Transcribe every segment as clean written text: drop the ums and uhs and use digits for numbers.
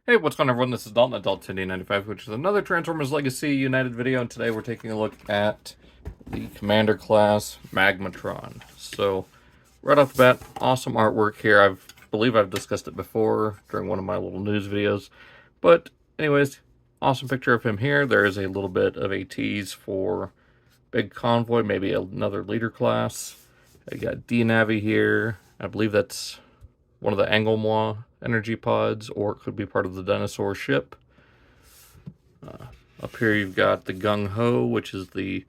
Hey, what's going on, everyone? This is Dalton, Adult1095, which is another Transformers Legacy United video, and today we're taking a look at the Commander class Magmatron. So, right off the bat, awesome artwork here. I believe I've discussed it before during one of my little news videos. But, anyways, awesome picture of him here. There is a little bit of a tease for Big Convoy, maybe another leader class. I got D-Navi here. I believe that's one of the Anglemois energy pods, or it could be part of the dinosaur ship. Up here you've got the Gung Ho, which is the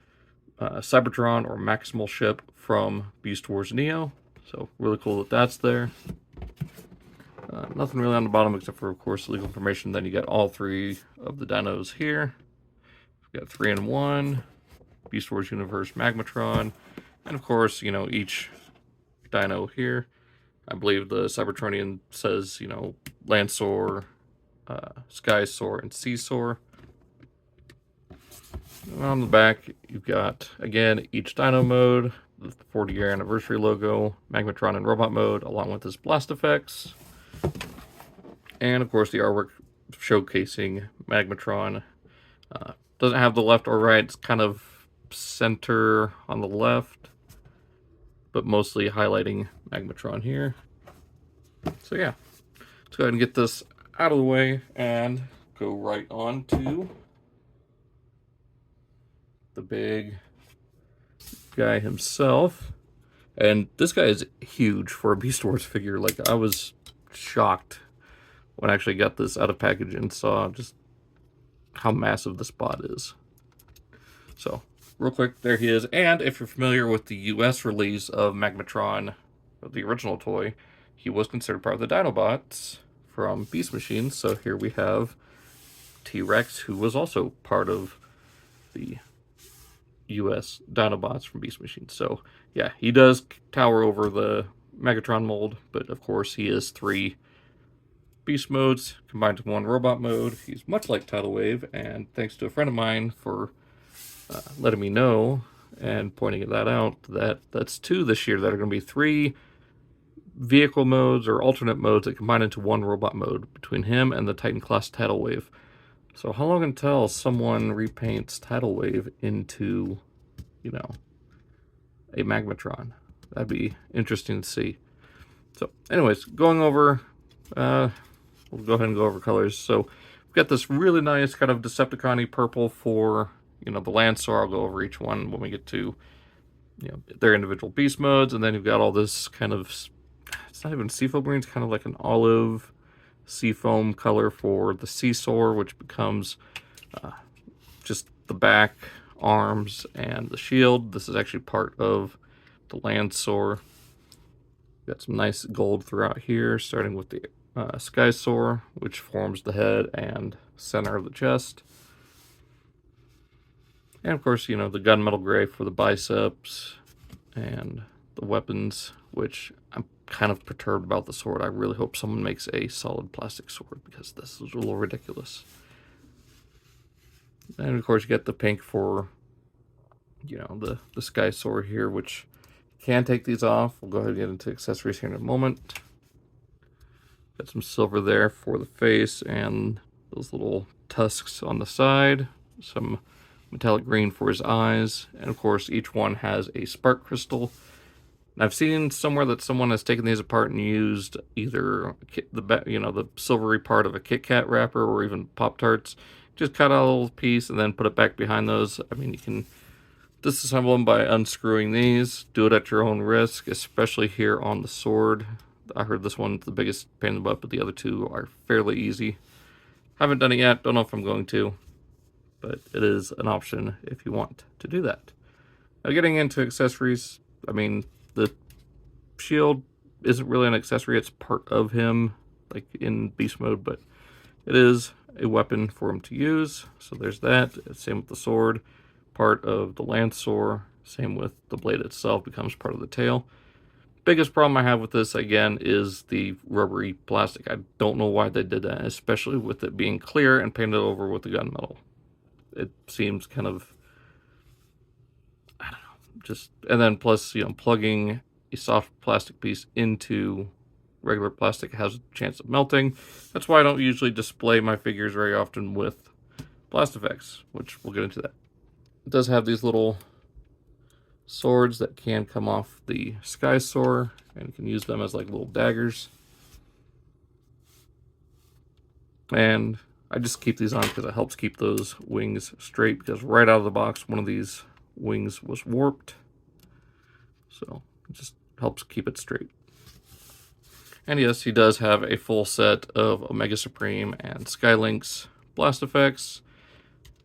Cybertron or Maximal ship from Beast Wars Neo. So really cool that that's there. Nothing really on the bottom except for, of course, legal information. Then you got all three of the dinos here. We've got 3 in 1, Beast Wars Universe Magmatron, and of course, each dino here. I believe the Cybertronian says, Landsaur, Skysaur, and Seasaur. And on the back, you've got, again, each dino mode, the 40-year anniversary logo, Magmatron and robot mode, along with his blast effects. And, of course, the artwork showcasing Magmatron. Doesn't have the left or right, it's kind of center on the left, but mostly highlighting Magmatron here. So yeah, let's go ahead and get this out of the way and go right on to the big guy himself. And this guy is huge for a Beast Wars figure. Like, I was shocked when I actually got this out of package and saw just how massive the spot is. So, real quick, there he is. And if you're familiar with the US release of Magmatron, the original toy, he was considered part of the Dinobots from Beast Machines. So here we have T-Rex, who was also part of the US Dinobots from Beast Machines. So yeah, he does tower over the Megatron mold, but of course he is 3 beast modes combined to 1 robot mode. He's much like Tidal Wave, and thanks to a friend of mine for letting me know and pointing that out, that's 2 this year that are going to be 3 vehicle modes or alternate modes that combine into 1 robot mode between him and the Titan class Tidal Wave. So how long until someone repaints Tidal Wave into, a Magmatron? That'd be interesting to see. So anyways, going over, we'll go ahead and go over colors. So we've got this really nice kind of Decepticon-y purple for, the Landsaur. I'll go over each one when we get to, their individual beast modes. And then you've got all this kind of, it's not even seafoam green, it's kind of like an olive seafoam color for the Seasaur, which becomes just the back, arms, and the shield. This is actually part of the Landsaur. Got some nice gold throughout here, starting with the Skysaur, which forms the head and center of the chest. And of course, the gunmetal gray for the biceps and the weapons, which I'm kind of perturbed about the sword. I really hope someone makes a solid plastic sword, because this is a little ridiculous. And of course you get the pink for, the Skysaur here, which can take these off. We'll go ahead and get into accessories here in a moment. Got some silver there for the face and those little tusks on the side. Some metallic green for his eyes. And of course each one has a spark crystal. I've seen somewhere that someone has taken these apart and used either the silvery part of a Kit Kat wrapper or even Pop-Tarts. Just cut out a little piece and then put it back behind those. I mean, you can disassemble them by unscrewing these. Do it at your own risk, especially here on the sword. I heard this one's the biggest pain in the butt, but the other 2 are fairly easy. Haven't done it yet. Don't know if I'm going to, but it is an option if you want to do that. Now, getting into accessories, I mean, the shield isn't really an accessory. It's part of him, like in beast mode, but it is a weapon for him to use. So there's that. Same with the sword. Part of the Landsaur. Same with the blade itself, becomes part of the tail. Biggest problem I have with this, again, is the rubbery plastic. I don't know why they did that, especially with it being clear and painted over with the gunmetal. It seems kind of, I don't know, and then plus, plugging a soft plastic piece into regular plastic has a chance of melting. That's why I don't usually display my figures very often with Plastifex, which we'll get into that. It does have these little swords that can come off the Sky Soar, and you can use them as like little daggers. And I just keep these on because it helps keep those wings straight, because right out of the box one of these wings was warped. So it just helps keep it straight. And yes, he does have a full set of Omega Supreme and Skylinks blast effects.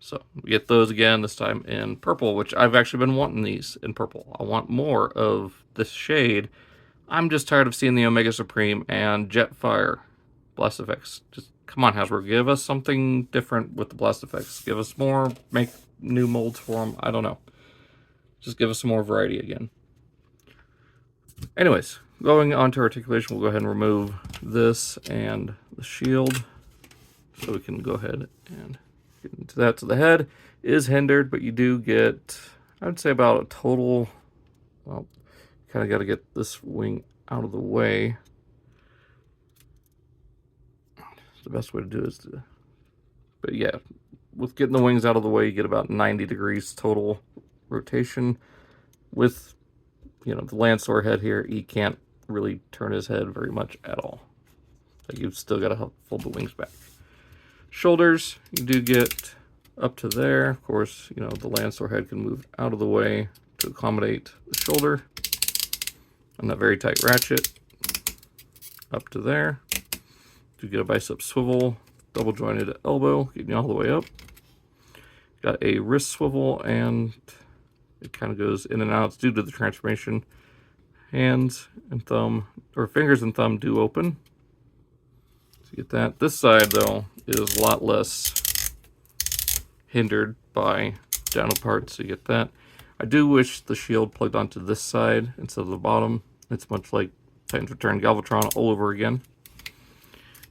So we get those again, this time in purple, which I've actually been wanting these in purple. I want more of this shade. I'm just tired of seeing the Omega Supreme and Jetfire blast effects. Just come on, Hasbro, give us something different with the blast effects. Give us more, make new molds for them. I don't know. Just give us some more variety again. Anyways, going on to articulation, we'll go ahead and remove this and the shield. So we can go ahead and get into that. So the head is hindered, but you do get, I'd say, about a total, well, kind of got to get this wing out of the way. The best way to do it is to, but yeah, with getting the wings out of the way, you get about 90 degrees total rotation. With, you know, the Lancer head here, he can't really turn his head very much at all. Like, you've still got to fold the wings back. Shoulders, you do get up to there. Of course, you know, the Lancer head can move out of the way to accommodate the shoulder. And that very tight ratchet up to there. Do get a bicep swivel, double jointed elbow, getting you all the way up. Got a wrist swivel, and it kind of goes in and out. It's due to the transformation. Hands and thumb, or fingers and thumb, do open. So you get that. This side, though, is a lot less hindered by down parts, so you get that. I do wish the shield plugged onto this side instead of the bottom. It's much like Titans Return Galvatron all over again.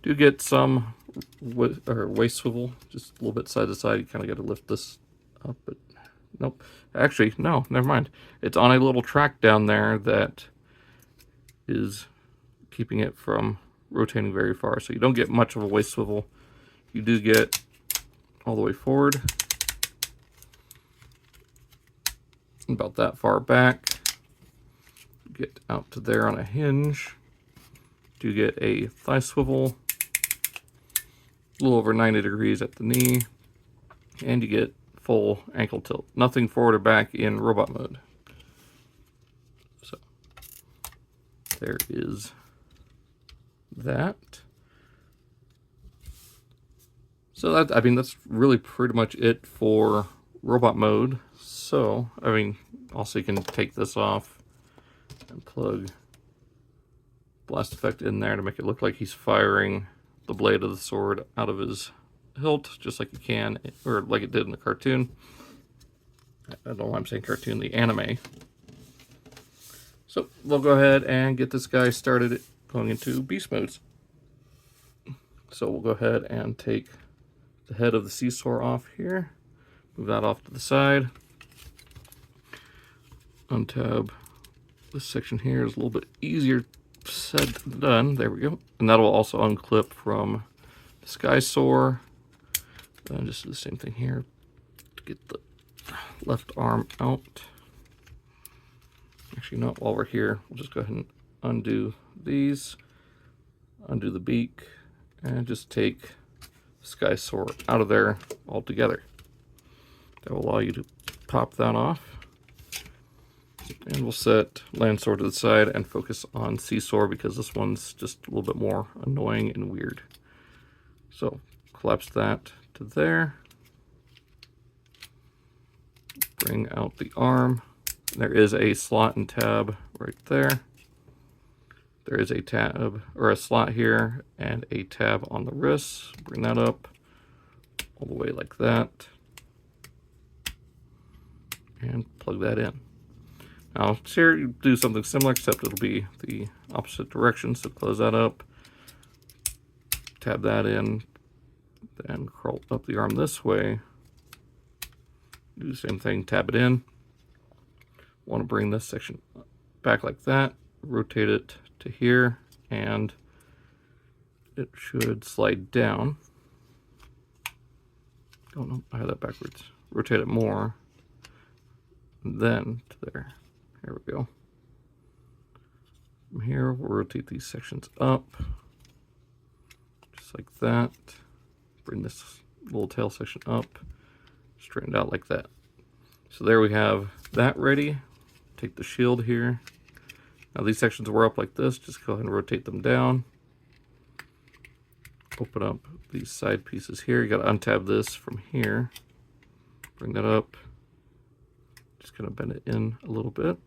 Do get some waist swivel, just a little bit side to side. You kind of got to lift this up, but nope. Actually, no, never mind. It's on a little track down there that is keeping it from rotating very far. So you don't get much of a waist swivel. You do get all the way forward. About that far back. Get out to there on a hinge. Do get a thigh swivel. A little over 90 degrees at the knee. And you get full ankle tilt. Nothing forward or back in robot mode. So there is that. So that, I mean, that's really pretty much it for robot mode. So, I mean, also you can take this off and plug blast effect in there to make it look like he's firing the blade of the sword out of his hilt, just like you can, or like it did in the cartoon. I don't know why I'm saying cartoon, the anime. So we'll go ahead and get this guy started going into beast modes. So we'll go ahead and take the head of the Seesaw off here, move that off to the side, untab this section here. Is a little bit easier said than done. There we go. And that will also unclip from the Sky Soar. Just do the same thing here to get the left arm out. Actually, not while we're here. We'll just go ahead and undo these, undo the beak, and just take Sky Soar out of there altogether. That will allow you to pop that off. And we'll set Lancer to the side and focus on Seesaw, because this one's just a little bit more annoying and weird. So collapse that to there. Bring out the arm. There is a slot and tab right there. There is a tab, or a slot here, and a tab on the wrist. Bring that up all the way like that. And plug that in. Now, here you do something similar, except it'll be the opposite direction. So close that up, tab that in, then curl up the arm this way. Do the same thing, tab it in. Want to bring this section back like that, rotate it to here, and it should slide down. Oh no, I had that backwards. Rotate it more. And then to there. There we go. From here, we'll rotate these sections up. Just like that. Bring this little tail section up. Straighten it out like that. So there we have that ready. Take the shield here. Now these sections were up like this. Just go ahead and rotate them down. Open up these side pieces here. You got to untab this from here. Bring that up. Just gonna bend it in a little bit.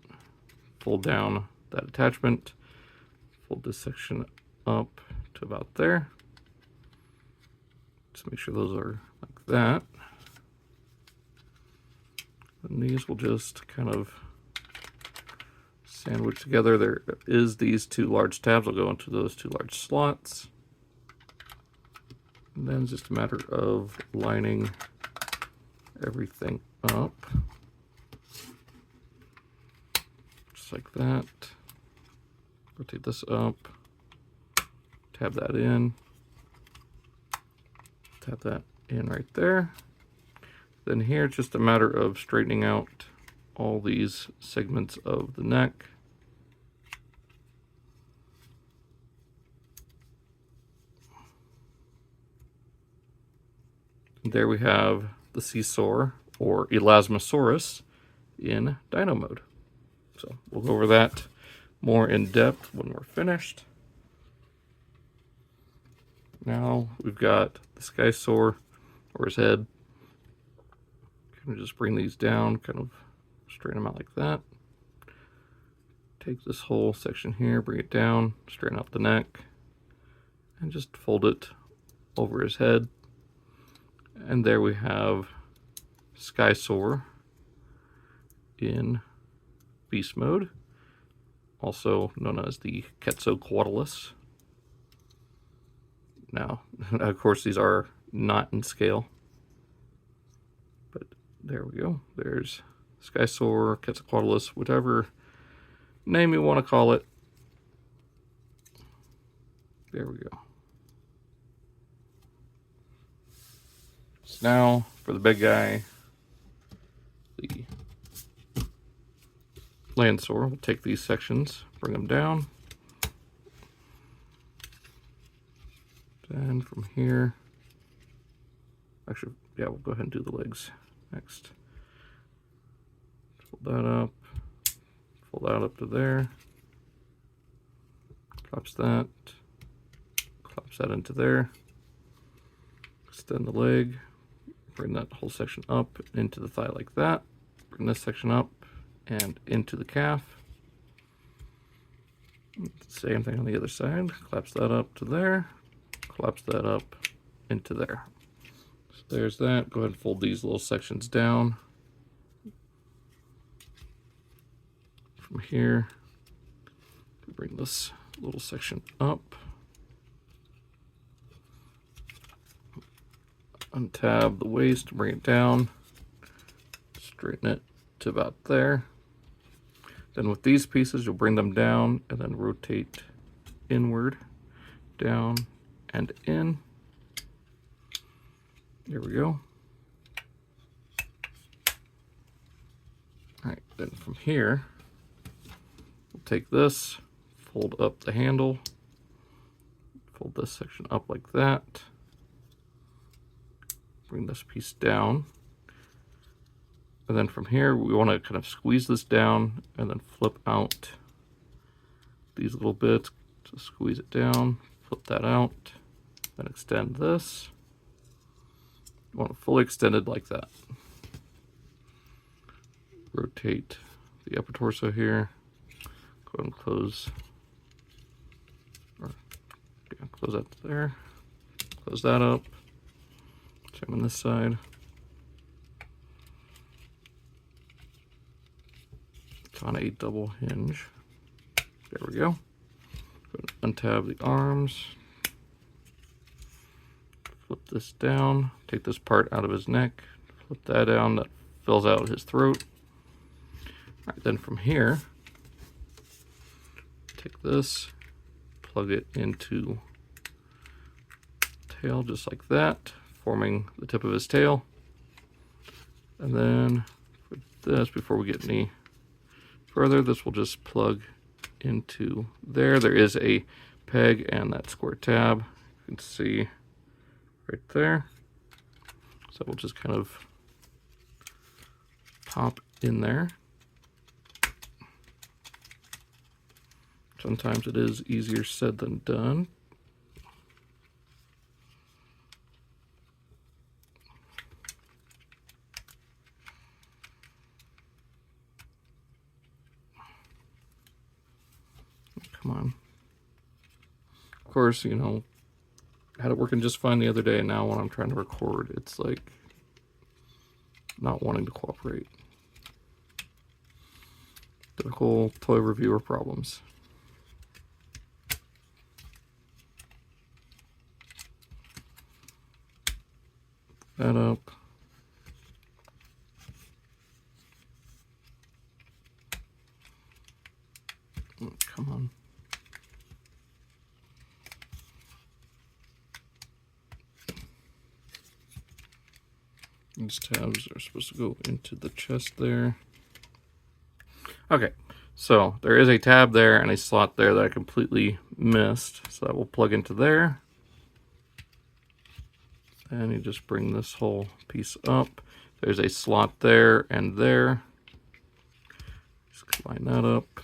Fold down that attachment. Fold this section up to about there. Just make sure those are like that. And these will just kind of sandwich together. There is these two large tabs. I'll go into those two large slots. And then it's just a matter of lining everything up. Just like that. Rotate this up. Tab that in. Tab that in right there. Then here it's just a matter of straightening out all these segments of the neck. And there we have the Seesaw or Elasmosaurus in Dino mode. So we'll go over that more in depth when we're finished. Now we've got the Skysaur or his head. Kind of just bring these down, kind of straighten them out like that. Take this whole section here, bring it down, straighten out the neck, and just fold it over his head. And there we have Skysaur in beast mode, also known as the Quetzalcoatlus. Now, of course, these are not in scale, but there we go. There's Skysaur, Quetzalcoatlus, whatever name you want to call it. There we go. So now for the big guy, the Landsaur. We'll take these sections, bring them down. Then from here, actually, yeah, we'll go ahead and do the legs next. Fold that up, fold that up to there, collapse that into there, extend the leg, bring that whole section up into the thigh like that, bring this section up and into the calf. Same thing on the other side, collapse that up to there, collapse that up into there. So there's that. Go ahead and fold these little sections down. From here, bring this little section up. Untab the waist, bring it down, straighten it to about there. Then with these pieces, you'll bring them down and then rotate inward, down, and in. There we go. All right, then from here, we'll take this, fold up the handle, fold this section up like that, bring this piece down, and then from here we want to kind of squeeze this down and then flip out these little bits. So squeeze it down, flip that out, then extend this. You want it fully extended like that. Rotate the upper torso here. Go ahead and close that there. Close that up. Same on this side. It's on a double hinge. There we go. Untab the arms. Flip this down. Take this part out of his neck. Flip that down. That fills out his throat. All right, then from here, take this, plug it into tail just like that, forming the tip of his tail. And then for this, before we get any further, this will just plug into there. There is a peg and that square tab. You can see right there. So we'll just kind of pop in there. Sometimes it is easier said than done. Come on. Of course, you know, had it working just fine the other day, and now when I'm trying to record, it's like not wanting to cooperate. Typical toy reviewer problems. That up. Oh, come on. These tabs are supposed to go into the chest there. Okay, so there is a tab there and a slot there that I completely missed. So that will plug into there. And you just bring this whole piece up. There's a slot there and there. Just line that up.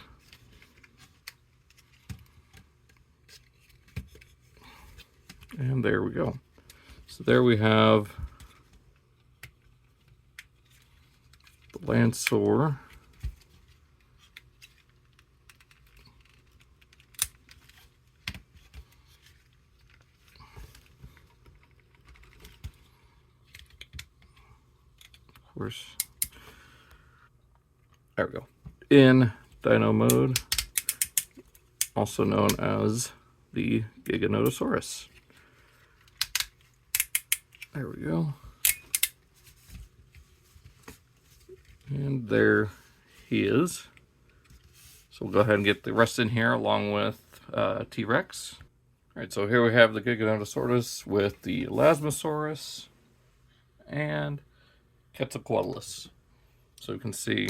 And there we go. So there we have the Lancer. Of course. There we go. In Dino mode, also known as the Giganotosaurus. There we go. And there he is. So we'll go ahead and get the rest in here along with T-Rex. All right, so here we have the Giganotosaurus with the Elasmosaurus and Quetzalcoatlus. So you can see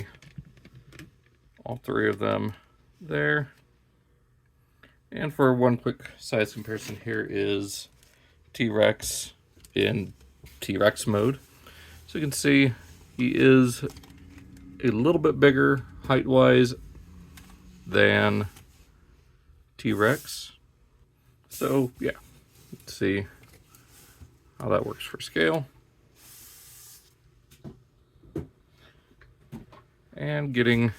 all three of them there. And for one quick size comparison, here is T-Rex in T-Rex mode. So you can see he is a little bit bigger height-wise than T-Rex. So yeah, let's see how that works for scale. And getting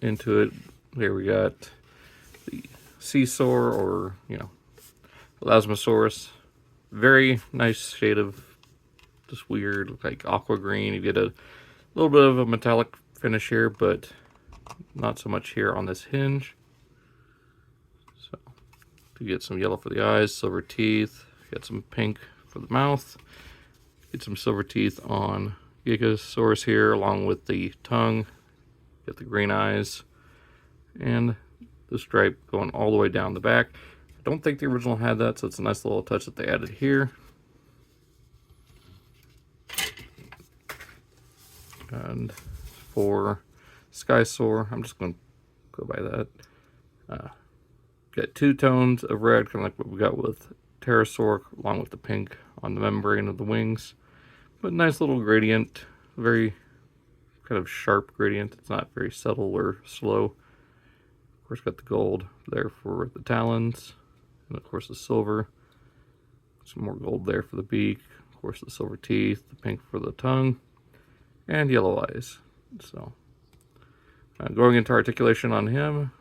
into it, here we got the Caesar, or, you know, Elasmosaurus. Very nice shade of just weird, like aqua green. You get a little bit of a metallic finish here, but not so much here on this hinge. So you get some yellow for the eyes, silver teeth, get some pink for the mouth, get some silver teeth on Gigasaurus here, along with the tongue, get the green eyes, and the stripe going all the way down the back. I don't think the original had that, so it's a nice little touch that they added here. And for Skysaur, I'm just going to go by that. Got two tones of red, kind of like what we got with Pterosaur, along with the pink on the membrane of the wings. But nice little gradient, very kind of sharp gradient. It's not very subtle or slow. Of course, got the gold there for the talons, and of course the silver. Some more gold there for the beak. Of course, the silver teeth, the pink for the tongue, and yellow eyes. So, going into articulation on him,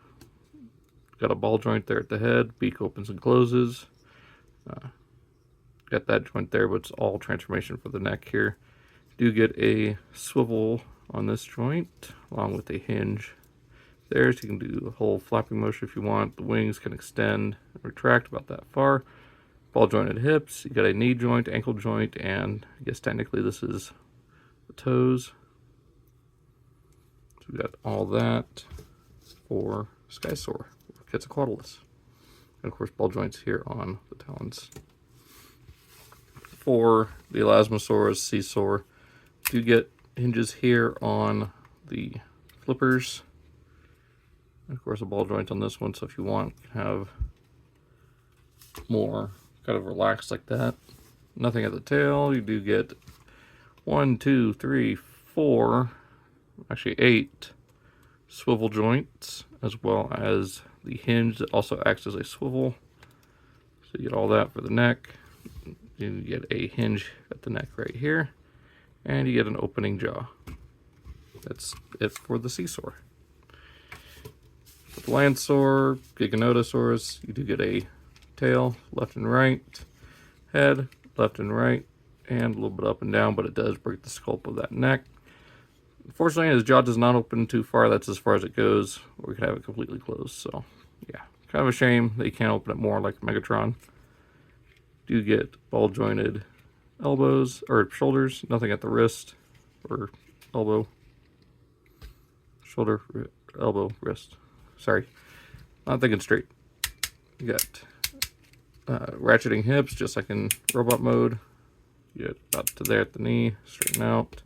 got a ball joint there at the head. Beak opens and closes. Got that joint there, but it's all transformation for the neck here. Do get a swivel on this joint, along with a hinge there, so you can do a whole flapping motion if you want. The wings can extend and retract about that far. Ball jointed hips. You got a knee joint, ankle joint, and I guess technically this is the toes. So we got all that for Skysaur, Quetzalcoatlus. And of course, ball joints here on the talons. for the Elasmosaurus Caesar, you get hinges here on the flippers. And of course, a ball joint on this one, so if you want, you can have more kind of relaxed like that. Nothing at the tail. You do get 1, 2, 3, 4, actually 8 swivel joints, as well as the hinge that also acts as a swivel. So you get all that for the neck. You get a hinge at the neck right here, and you get an opening jaw. That's it for the Caesar. With the Lansaur, Giganotosaurus, you do get a tail, left and right, head, left and right, and a little bit up and down, but it does break the sculpt of that neck. Unfortunately, his jaw does not open too far. That's as far as it goes. Or we could have it completely closed. So, yeah, kind of a shame that you can't open it more like Magmatron. Do get ball jointed elbows or shoulders. Nothing at the wrist or elbow. Shoulder, elbow, wrist. Sorry, not thinking straight. You got ratcheting hips, just like in robot mode. You get about to there at the knee, straighten out.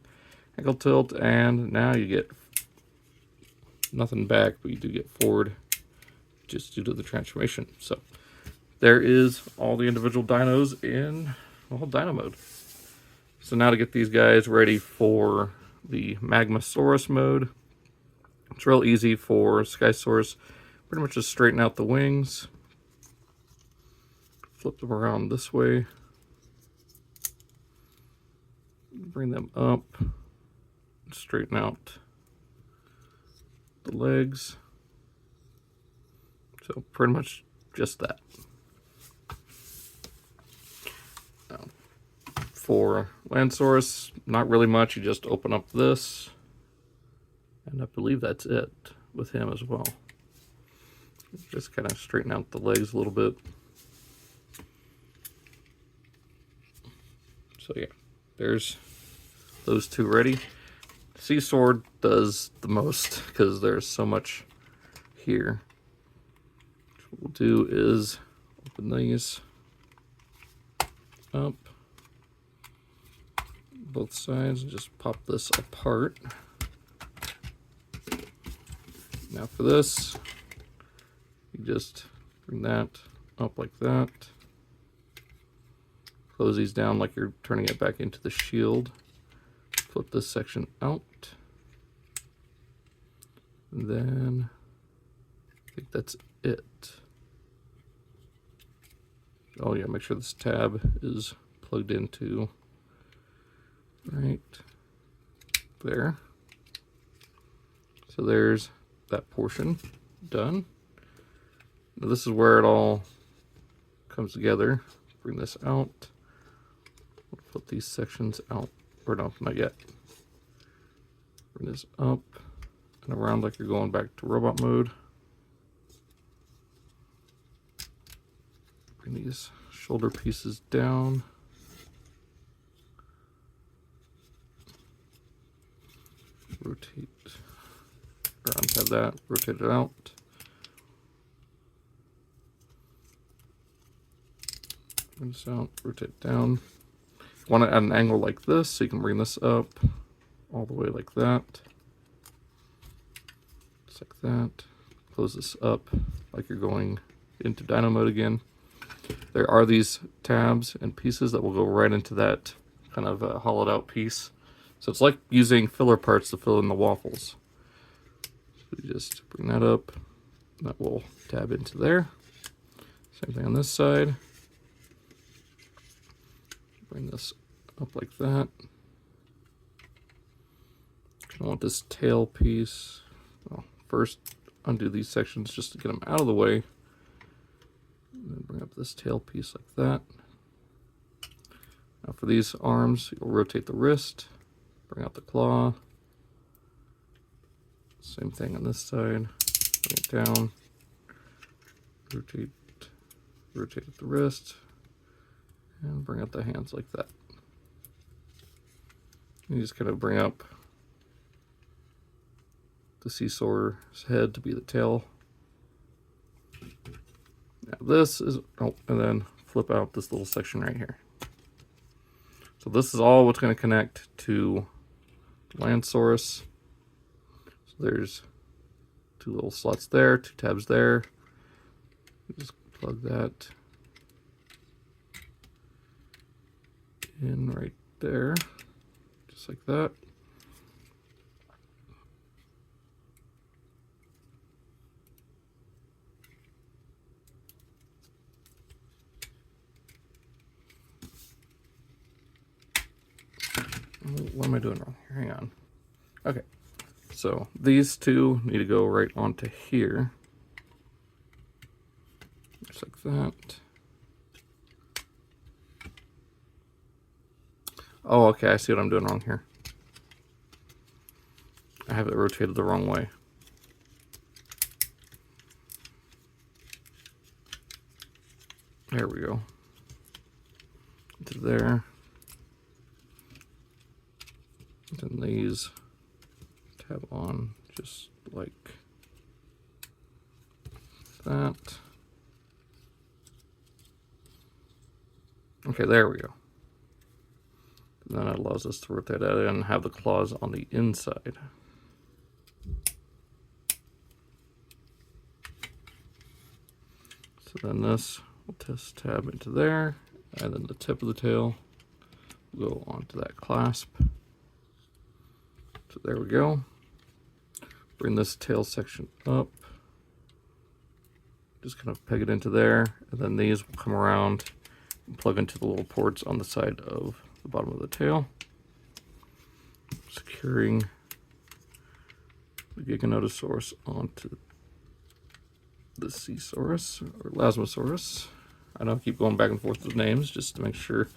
Ankle tilt, and now you get nothing back, but you do get forward just due to the transformation. So there is all the individual dinos in dino mode. So now to get these guys ready for the Magmasaurus mode. It's real easy for Skysaurus. Pretty much just straighten out the wings. Flip them around this way. Bring them up. Straighten out the legs. So pretty much just that. Now, for Lansaurus, not really much. You just open up this, and I believe that's it with him as well. Just kind of straighten out the legs a little bit. So yeah, there's those two ready. Caesar does the most because there's so much here. What we'll do is open these up both sides and just pop this apart. Now for this, you just bring that up like that. Close these down like you're turning it back into the shield. Flip this section out. And then I think that's it. Oh yeah, make sure this tab is plugged into right there. So there's that portion done. Now this is where it all comes together. Bring this out. We'll flip these sections out. Or no, not yet. Bring this up and around like you're going back to robot mode. Bring these shoulder pieces down. Rotate, or untab that, rotate it out. Bring this out, rotate it down. You want it at an angle like this, so you can bring this up all the way like that. Just like that. Close this up like you're going into Dino mode again. There are these tabs and pieces that will go right into that kind of hollowed out piece. So it's like using filler parts to fill in the waffles. So you just bring that up. That will tab into there. Same thing on this side. Bring this up like that. I want this tail piece. Well, first undo these sections just to get them out of the way. And then bring up this tail piece like that. Now for these arms, you'll rotate the wrist, bring out the claw. Same thing on this side. Bring it down. Rotate the wrist. And bring out the hands like that. You just kind of bring up the Caesar's head to be the tail. Now this is, oh, and then flip out this little section right here. So this is all what's going to connect to Lansaurus. So there's 2 little slots there, 2 tabs there. Just plug that in right there, just like that. What am I doing wrong here? Hang on. Okay, so these 2 need to go right onto here, just like that. Oh, okay, I see what I'm doing wrong here. I have it rotated the wrong way. There we go. Into there. And these tab on just like that. Okay, there we go. And then it allows us to rotate that in and have the claws on the inside. So then this will just tab into there, and then the tip of the tail will go onto that clasp. So there we go. Bring this tail section up. Just kind of peg it into there, and then these will come around and plug into the little ports on the side of the bottom of the tail, securing the Giganotosaurus onto the Cosaurus or Lasmosaurus. I know I keep going back and forth with names just to make sure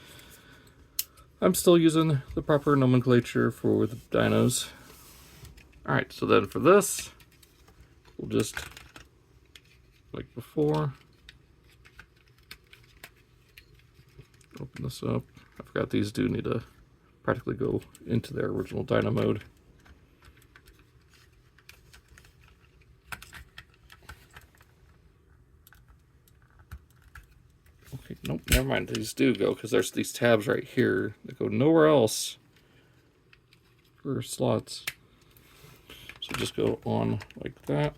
I'm still using the proper nomenclature for the dinos. Alright, so then for this, we'll just, like before, open this up. I forgot these do need to practically go into their original dino mode. Okay, nope, never mind. These do go because there's these tabs right here that go nowhere else for slots. So just go on like that.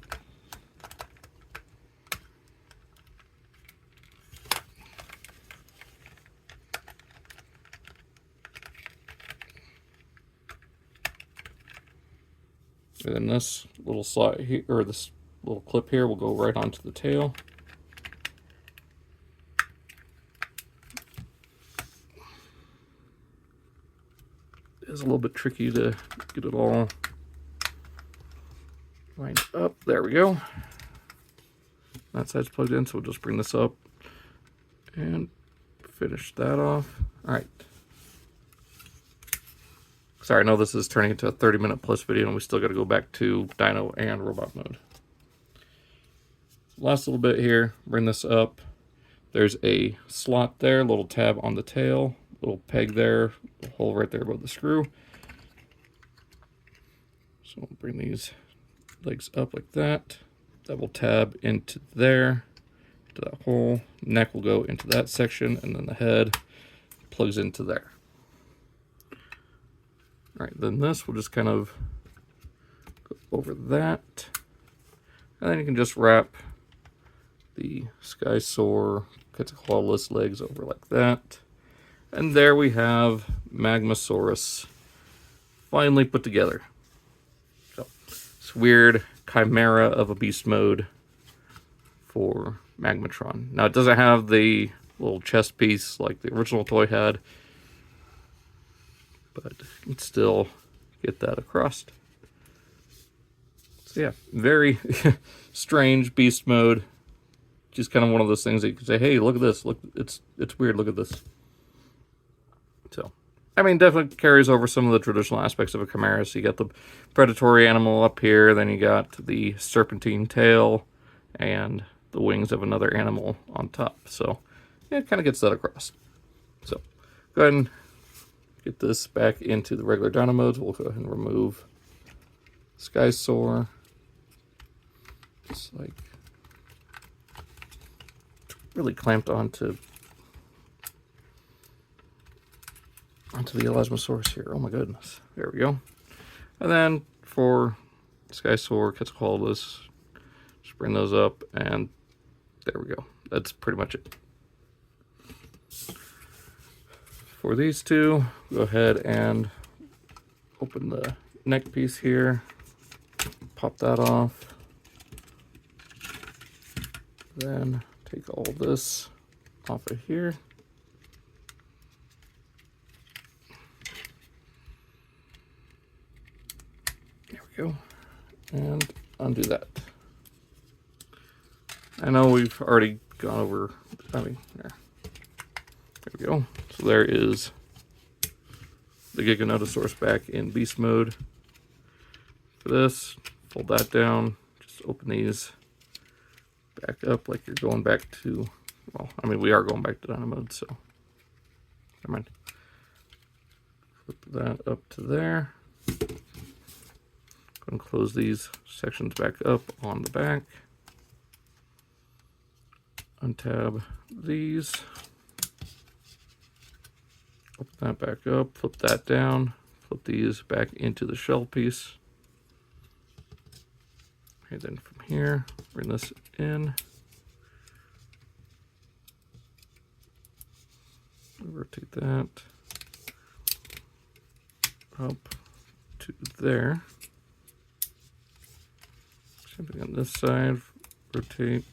And then this little slot here, or this little clip here, will go right onto the tail. It's a little bit tricky to get it all lined up. There we go. That side's plugged in, so we'll just bring this up and finish that off. All right. Sorry, I know this is turning into a 30-minute plus video, and we still got to go back to Dino and Robot mode. Last little bit here, bring this up. There's a slot there, little tab on the tail, little peg there, a hole right there above the screw. So we'll bring these legs up like that. Double tab into there, to that hole. Neck will go into that section, and then the head plugs into there. All right, then this will just kind of go over that. And then you can just wrap the Skysaur Quetzalcoatlus legs over like that. And there we have Magmasaurus finally put together. So, this weird chimera of a beast mode for Magmatron. Now, it doesn't have the little chest piece like the original toy had, but you can still get that across. So yeah, very strange beast mode. Just kind of one of those things that you can say, hey, look at this. Look, it's weird. Look at this. So, I mean, definitely carries over some of the traditional aspects of a chimera. So you got the predatory animal up here, then you got the serpentine tail, and the wings of another animal on top. So, yeah, it kind of gets that across. So, go ahead and get this back into the regular dino modes. We'll go ahead and remove Skysaur. Just like really clamped onto onto the elasmosaurus here. Oh my goodness. There we go. And then for Skysaur, Quetzalcoatlus, just bring those up, and there we go. That's pretty much it. For these two, go ahead and open the neck piece here, pop that off, then take all this off of here. There we go. And undo that. I know we've already gone over, there we go. So there is the Giganotosaurus back in beast mode. For this, fold that down, just open these back up like you're going back to, well, I mean, we are going back to Dino mode, so never mind. Flip that up to there. Go and close these sections back up on the back. Untab these. Open that back up, flip that down, flip these back into the shell piece. Okay, then from here, bring this in. Rotate that up to there. Same thing on this side, rotate.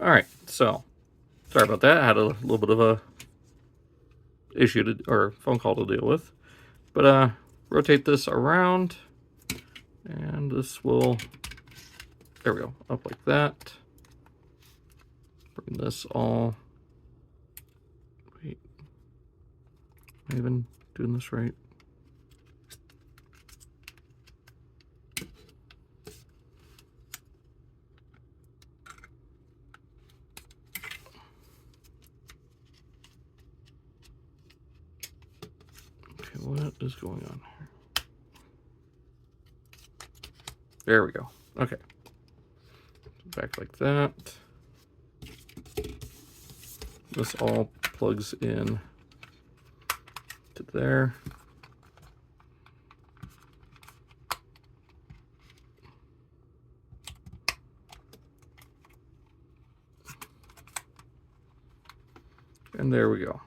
All right, so sorry about that. I had a little bit of a issue or phone call to deal with, but rotate this around, and this will, there we go, up like that. Bring this all. Wait, am I even doing this right? What is going on here? There we go. Okay. Back like that. This all plugs in to there. And there we go.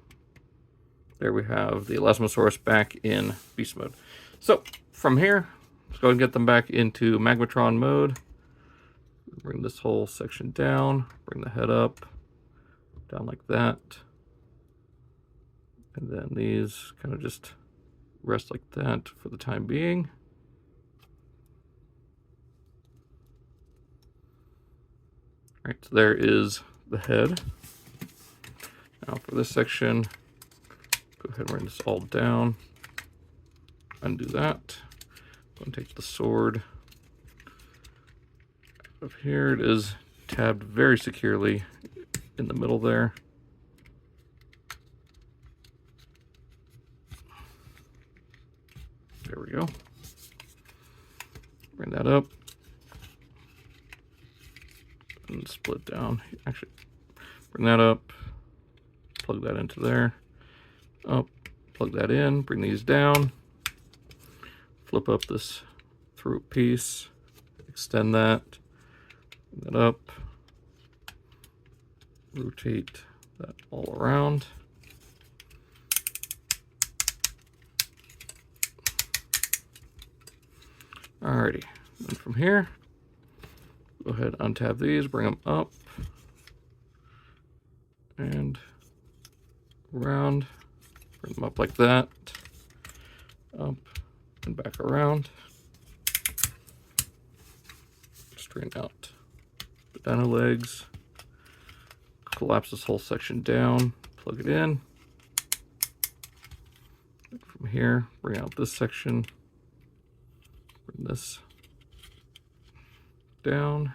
There we have the Elasmosaurus back in beast mode. So from here, let's go and get them back into Magmatron mode. Bring this whole section down, bring the head up, down like that. And then these kind of just rest like that for the time being. All right, so there is the head. Now for this section, go ahead and bring this all down, undo that. Go and take the sword up here. It is tabbed very securely in the middle there. There we go. Bring that up and split down. Actually, bring that up, plug that into there, up, plug that in, bring these down, flip up this through piece, extend that, bring that up, rotate that all around. Alrighty, and from here, go ahead, untab these, bring them up and around, bring them up like that, up and back around. Straighten out the dino legs, collapse this whole section down, plug it in. And from here, bring out this section. Bring this down,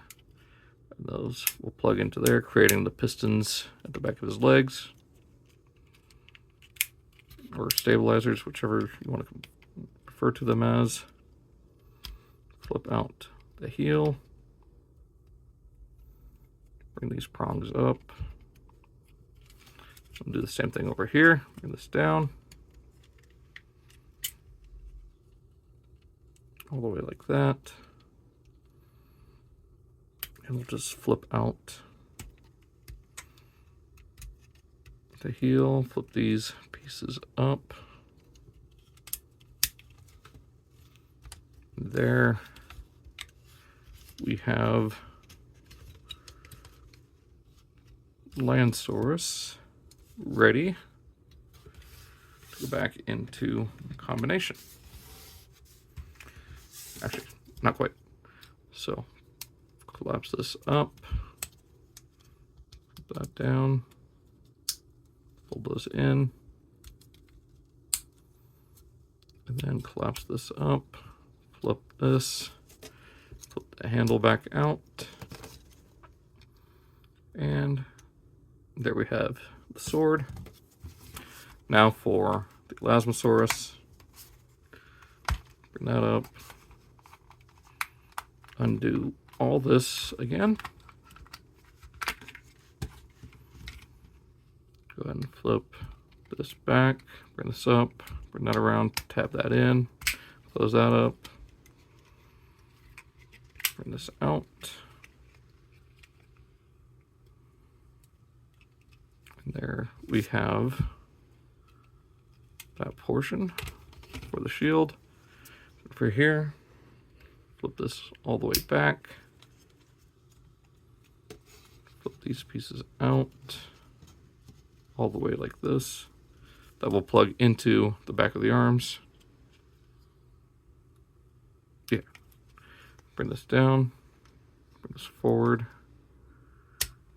and those will plug into there, creating the pistons at the back of his legs. or stabilizers, whichever you want to refer to them as. Flip out the heel. Bring these prongs up. I'll do the same thing over here. Bring this down. All the way like that. And we'll just flip out the heel, flip these pieces up. There we have Lansaurus ready to go back into combination. Actually, not quite. So collapse this up, put that down, fold those in, and then collapse this up, flip this, flip the handle back out, and there we have the sword. Now for the Elasmosaurus, bring that up, undo all this again. Go ahead and flip this back, bring this up, bring that around, tab that in, close that up, bring this out. And there we have that portion for the shield. For here, flip this all the way back. Flip these pieces out all the way like this. That will plug into the back of the arms. Yeah. Bring this down, bring this forward,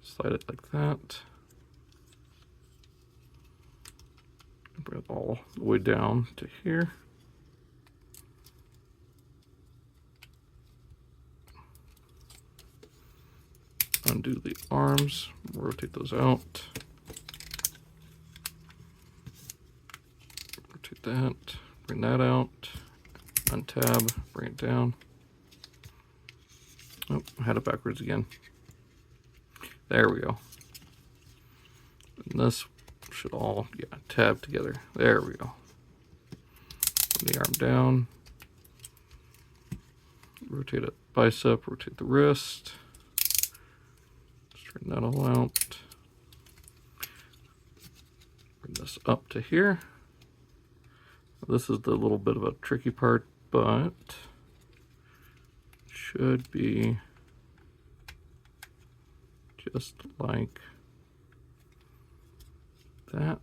slide it like that. Bring it all the way down to here. Undo the arms, rotate those out. Rotate that, bring that out, untab, bring it down. Oh, I had it backwards again. There we go. And this should all, yeah, tab together. There we go. Bring the arm down. Rotate it bicep, rotate the wrist. Straighten that all out. Bring this up to here. This is the little bit of a tricky part, but should be just like that.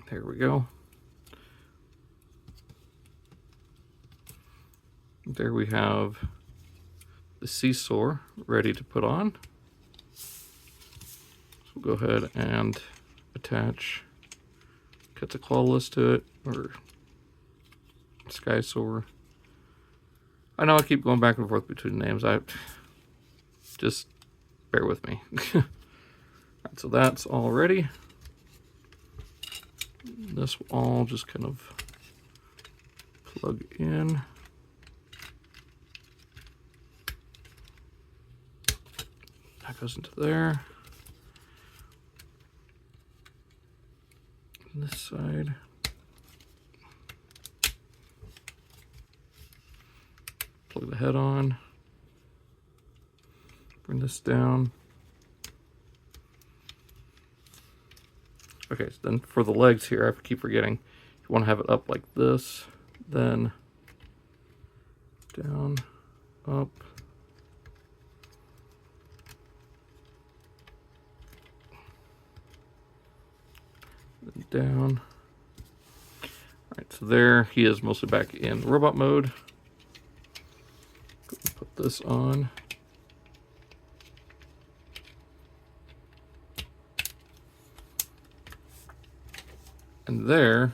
There we go. There we have the seesaw ready to put on. So we'll go ahead and attach Quetzalcoatlus to it, or Skysaur. I know I keep going back and forth between names. Just bear with me. Right, so that's all ready. This will all just kind of plug in. That goes into there. And this side. Plug the head on. Bring this down. Okay, so then for the legs here, I keep forgetting. You want to have it up like this, then down, up. Then down. Alright, so there he is mostly back in robot mode. Put this on. And there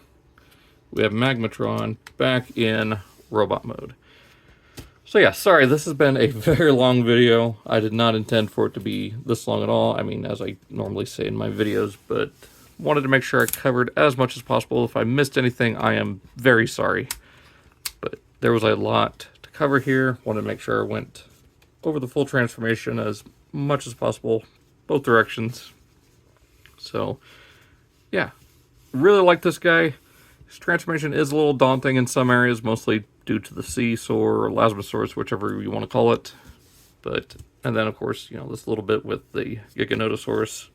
we have Magmatron back in robot mode. So yeah, sorry, this has been a very long video. I did not intend for it to be this long at all. I mean, as I normally say in my videos, but wanted to make sure I covered as much as possible. If I missed anything, I am very sorry. But there was a lot to cover here. Wanted to make sure I went over the full transformation as much as possible, both directions. So yeah, really like this guy. His transformation is a little daunting in some areas, mostly due to the Seesaw or Lasmosaurus, whichever you want to call it. And then, of course, you know, this little bit with the Giganotosaurus.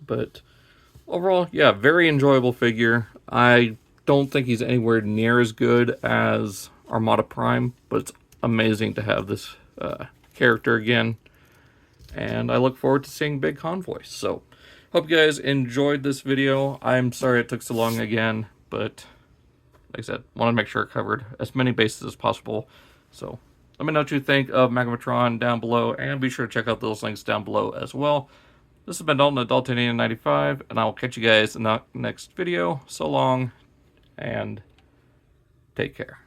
But overall, yeah, very enjoyable figure. I don't think he's anywhere near as good as Armada Prime, but it's amazing to have this character again. And I look forward to seeing Big Convoy. So, hope you guys enjoyed this video. I'm sorry it took so long again, but like I said, want to make sure I covered as many bases as possible. So let me know what you think of Magmatron down below, and be sure to check out those links down below as well. This has been Dalton at Daltonian95, and I will catch you guys in the next video. So long, and take care.